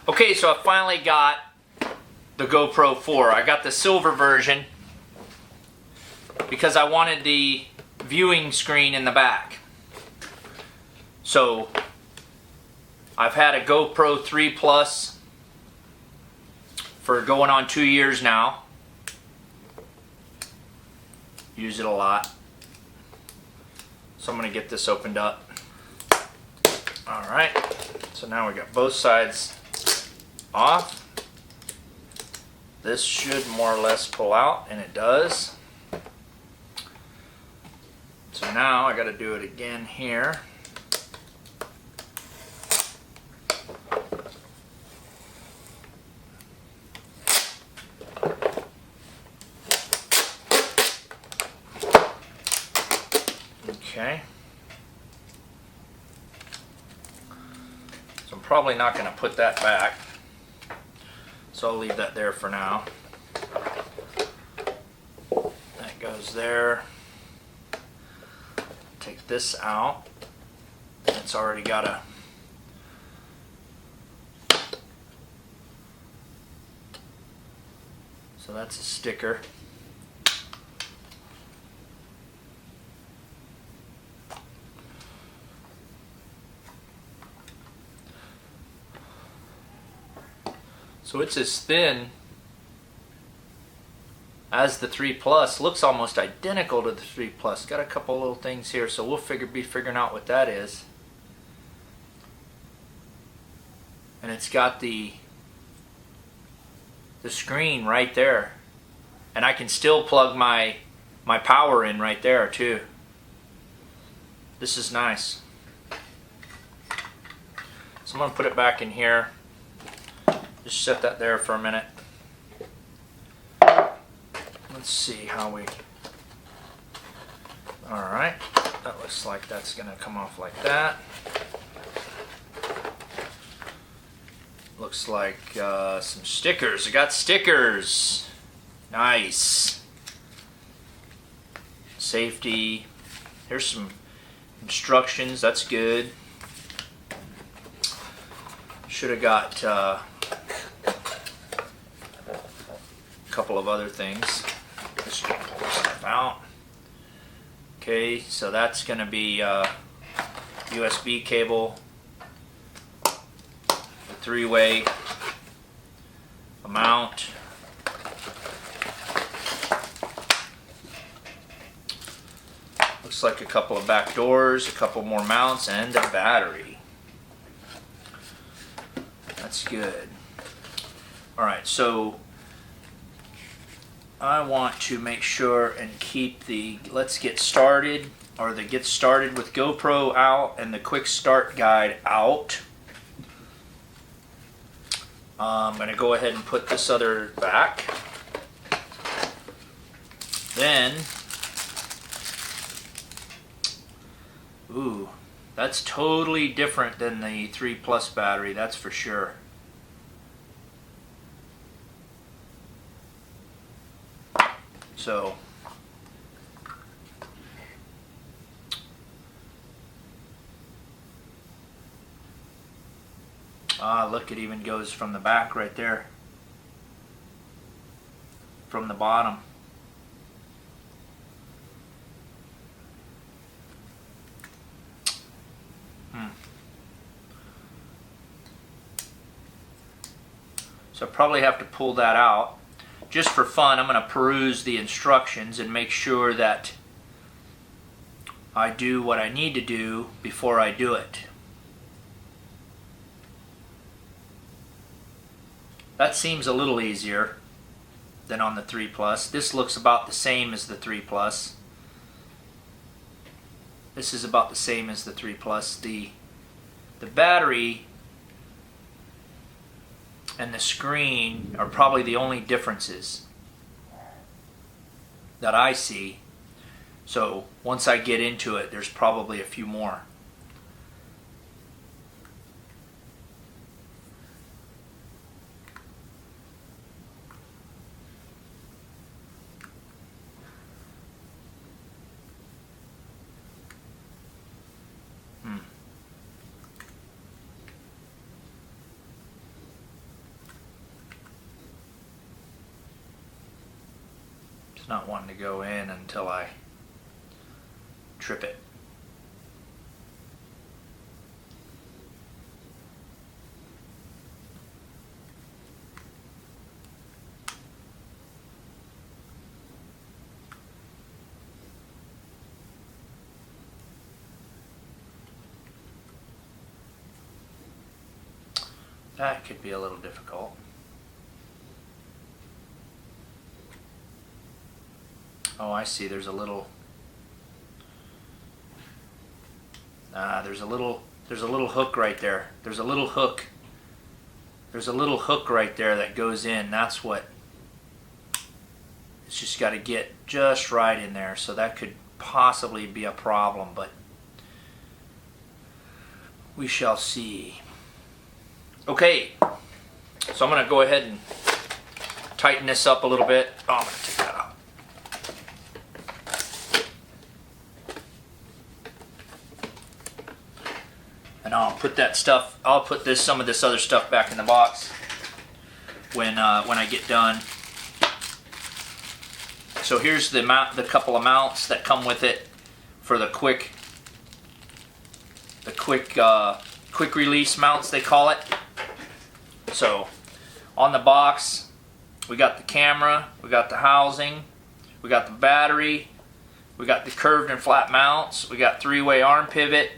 Okay, so I finally got the GoPro 4. I got the silver version because I wanted the viewing screen in the back. So I've had a GoPro 3 Plus for going on 2 years now. Use it a lot. So I'm going to get this opened up. Alright, so now we got both sides off. This should more or less pull out, and it does. So now I got to do it again here. Okay. So I'm probably not going to put that back. So I'll leave that there for now. That goes there. Take this out. It's already got a so that's a sticker. So it's as thin as the 3 Plus. Looks almost identical to the 3 Plus. Got a couple little things here, so we'll be figuring out what that is. And it's got the screen right there. And I can still plug my power in right there too. This is nice. So I'm going to put it back in here. Just set that there for a minute. Let's see how we... Alright, that looks like that's going to come off like that. Looks like some stickers. I got stickers. Nice. Safety. Here's some instructions. That's good. Should have got... couple of other things. Just gonna pull this stuff out. Okay, so that's going to be USB cable, a 3-way, a mount, looks like a couple of back doors, a couple more mounts, and a battery. That's good. Alright, so I want to make sure and keep the let's get started, or the get started with GoPro out and the quick start guide out. I'm going to go ahead and put this other back. Then, ooh, that's totally different than the 3 Plus battery, that's for sure. So, look, it even goes from the back right there, from the bottom. So I probably have to pull that out. Just for fun, I'm going to peruse the instructions and make sure that I do what I need to do before I do it. That seems a little easier than on the 3 Plus. This looks about the same as the 3 Plus. This is about the same as the 3 Plus. The battery and the screen are probably the only differences that I see. So once I get into it, there's probably a few more. It's not wanting to go in until I trip it. That could be a little difficult. Oh, I see. There's a little there's a little hook right there. There's a little hook. There's a little hook right there that goes in. That's what it's just got to get just right in there. So that could possibly be a problem, but we shall see. Okay, so I'm going to go ahead and tighten this up a little bit. Oh, I'm going to take that out. And I'll put that stuff, I'll put some of this other stuff back in the box when I get done. So here's the couple of mounts that come with it for the quick release mounts, they call it. So on the box we got the camera, we got the housing, we got the battery, we got the curved and flat mounts, we got 3-way arm pivot,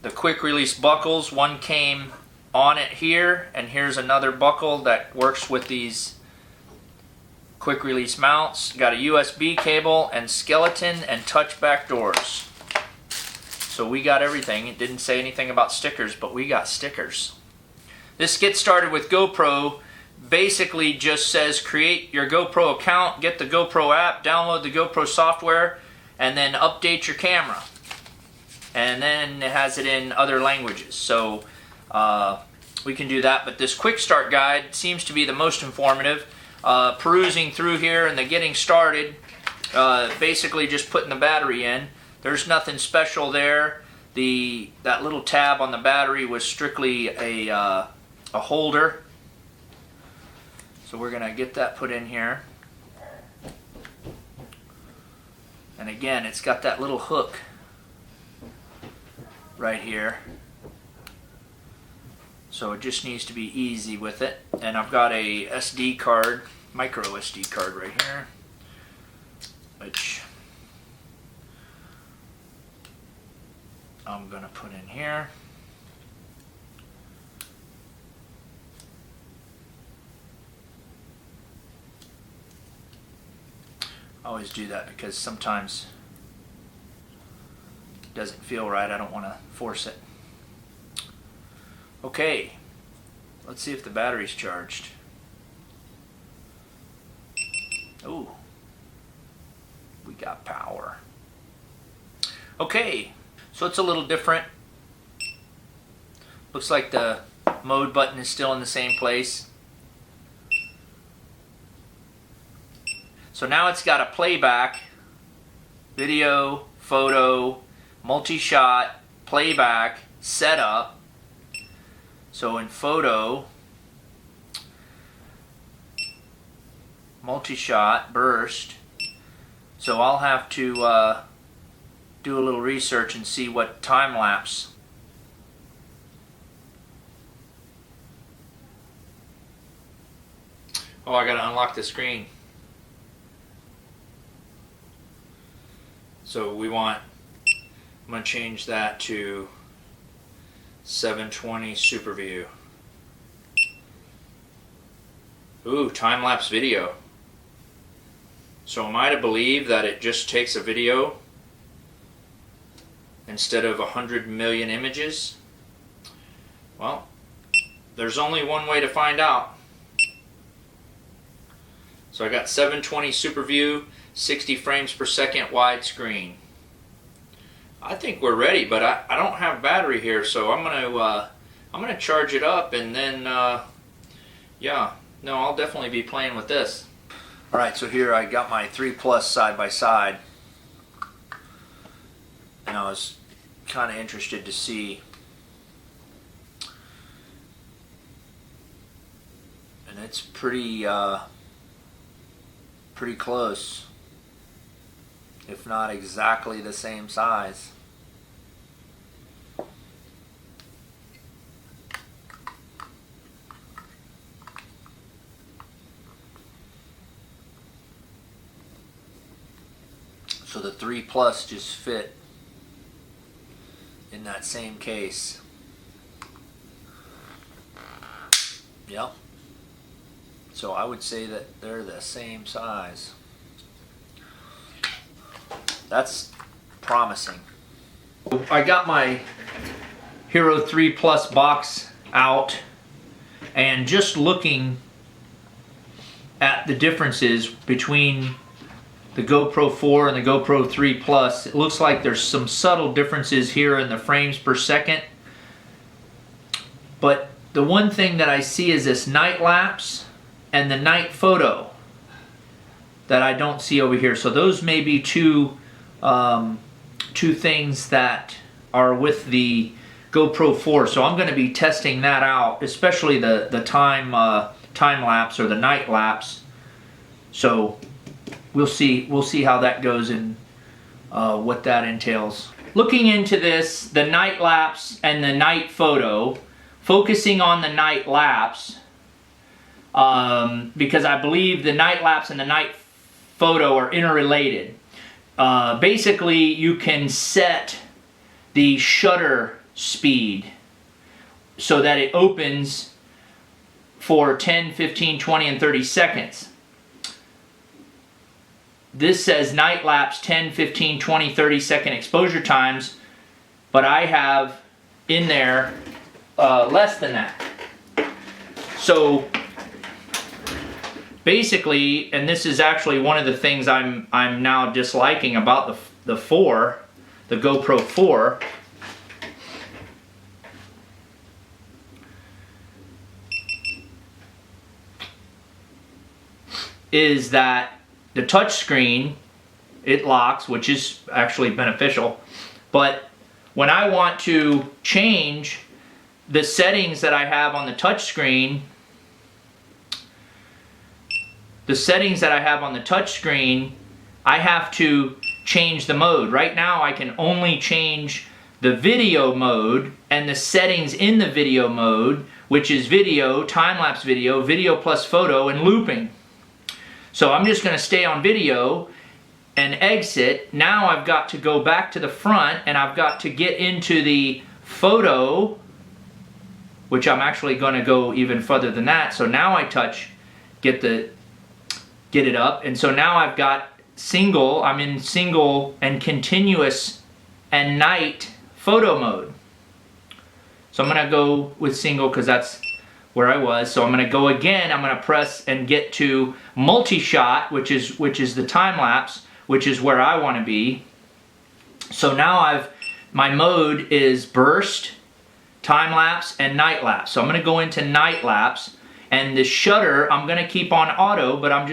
the quick release buckles. One came on it here, and here's another buckle that works with these quick release mounts. Got a USB cable and skeleton and touchback doors. So we got everything. It didn't say anything about stickers, but we got stickers. This Get Started with GoPro basically just says create your GoPro account, get the GoPro app, download the GoPro software, and then update your camera. And then it has it in other languages. So we can do that, but this quick start guide seems to be the most informative. Perusing through here and the getting started, basically just putting the battery in. There's nothing special there. That little tab on the battery was strictly a holder. So we're gonna get that put in here. And again, it's got that little hook right here. So it just needs to be easy with it. And I've got a SD card, micro SD card right here, which I'm gonna put in here. I always do that because sometimes it doesn't feel right. I don't want to force it. Okay, let's see if the battery's charged. Ooh, we got power. Okay, so it's a little different. Looks like the mode button is still in the same place. So now it's got a playback, video, photo, multi-shot, playback, setup. So in photo, multi-shot, burst. So I'll have to do a little research and see what time lapse. Oh, I gotta unlock the screen. So I'm gonna change that to 720 Super View. Ooh, time-lapse video. So am I to believe that it just takes a video instead of 100 million images? Well, there's only one way to find out. So I got 720 Super View, 60 frames per second widescreen. I think we're ready, but I don't have battery here, so I'm gonna charge it up, and then yeah, no, I'll definitely be playing with this. All right, so here I got my 3 Plus side by side, and I was kind of interested to see, and it's pretty pretty close, if not exactly the same size. So the 3 Plus just fit in that same case. Yep. So I would say that they're the same size. That's promising. I got my Hero 3 Plus box out, and just looking at the differences between the GoPro 4 and the GoPro 3 Plus, it looks like there's some subtle differences here in the frames per second. But the one thing that I see is this night lapse and the night photo that I don't see over here. So those may be two things that are with the GoPro 4. So I'm going to be testing that out, especially the time lapse or the night lapse. So we'll see how that goes and what that entails. Looking into this, the night lapse and the night photo, focusing on the night lapse, because I believe the night lapse and the night photo are interrelated. Basically, you can set the shutter speed so that it opens for 10, 15, 20, and 30 seconds. This says night lapse 10, 15, 20, 30 second exposure times, but I have in there less than that. So basically, and this is actually one of the things I'm now disliking about the GoPro 4, is that the touch screen, it locks, which is actually beneficial, but when I want to change the settings that I have on the touch screen, I have to change the mode. Right now I can only change the video mode and the settings in the video mode, which is video, time-lapse video, video plus photo, and looping. So I'm just going to stay on video and exit. Now I've got to go back to the front and I've got to get into the photo, which I'm actually going to go even further than that. So now I touch, get it up, and so now I've got single, I'm in single and continuous and night photo mode. So I'm going to go with single because that's where I was. So I'm going to go again, I'm going to press and get to multi-shot, which is the time lapse, which is where I want to be. So now my mode is burst, time lapse, and night lapse. So I'm going to go into night lapse, and the shutter I'm going to keep on auto, but I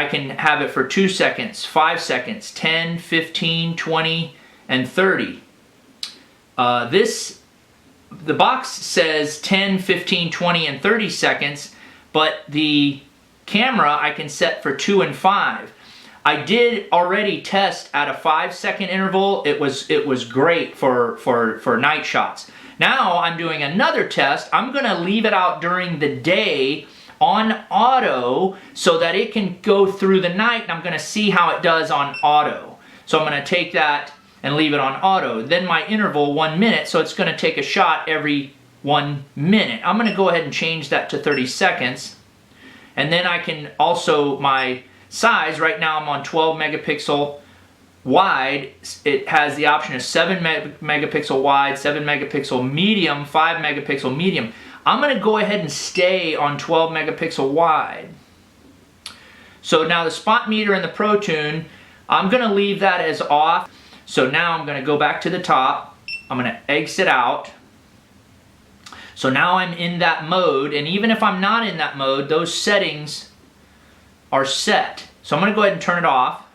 can have it for 2 seconds, 5 seconds, 10, 15, 20, and 30. The box says 10, 15, 20, and 30 seconds, but the camera I can set for 2 and 5. I did already test at a 5-second interval. It was great for night shots. Now I'm doing another test. I'm going to leave it out during the day on auto so that it can go through the night, and I'm going to see how it does on auto. So I'm going to take that and leave it on auto. Then my interval, 1 minute, so it's going to take a shot every 1 minute. I'm going to go ahead and change that to 30 seconds. And then I can also, my size, right now I'm on 12 megapixel wide. It has the option of 7 megapixel wide, 7 megapixel medium, 5 megapixel medium. I'm going to go ahead and stay on 12 megapixel wide. So now the spot meter and the Pro Tune, I'm going to leave that as off. So now I'm going to go back to the top. I'm going to exit out. So now I'm in that mode, and even if I'm not in that mode, those settings are set. So I'm going to go ahead and turn it off.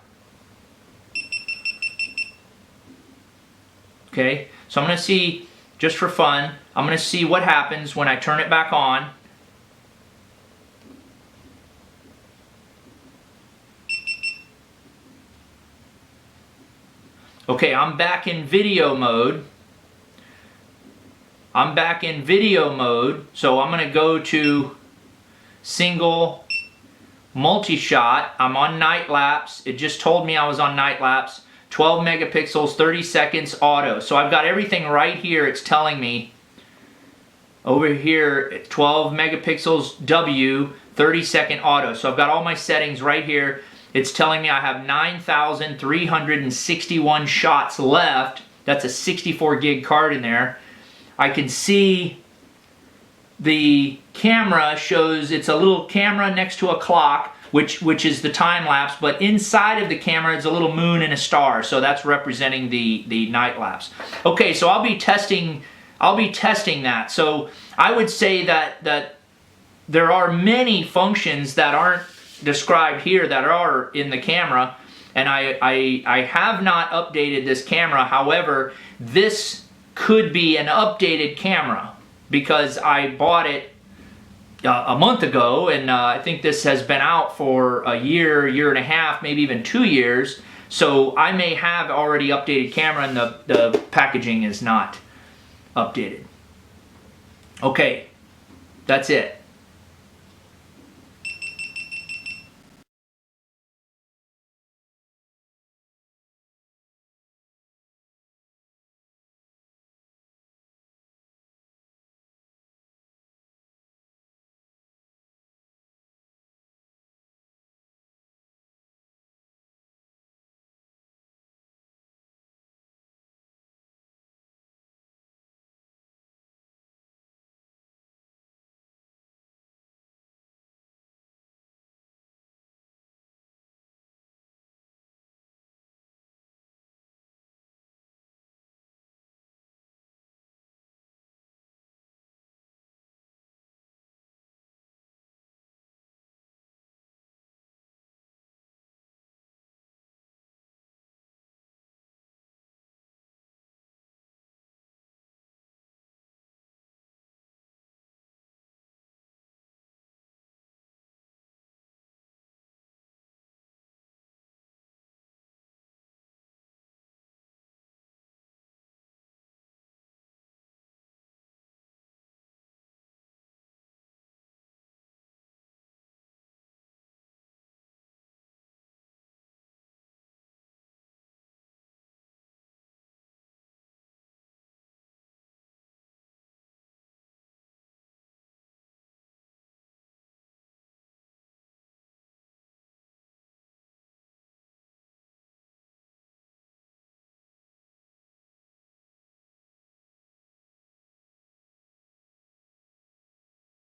Okay, so I'm going to see, just for fun, I'm going to see what happens when I turn it back on. Okay, I'm back in video mode. I'm back in video mode, so I'm going to go to single multi-shot. I'm on night lapse. It just told me I was on night lapse. 12 megapixels, 30 seconds auto. So I've got everything right here. It's telling me over here 12 megapixels W, 30 second auto. So I've got all my settings right here. It's telling me I have 9,361 shots left. That's a 64 gig card in there. I can see the camera shows it's a little camera next to a clock, which is the time lapse, but inside of the camera is a little moon and a star, so that's representing the night lapse. Okay, so I'll be testing that. So I would say that there are many functions that aren't described here that are in the camera, and I have not updated this camera. However, this could be an updated camera because I bought it a month ago, and I think this has been out for a year, year and a half, maybe even 2 years. So I may have already updated camera and the packaging is not updated. Okay, that's it.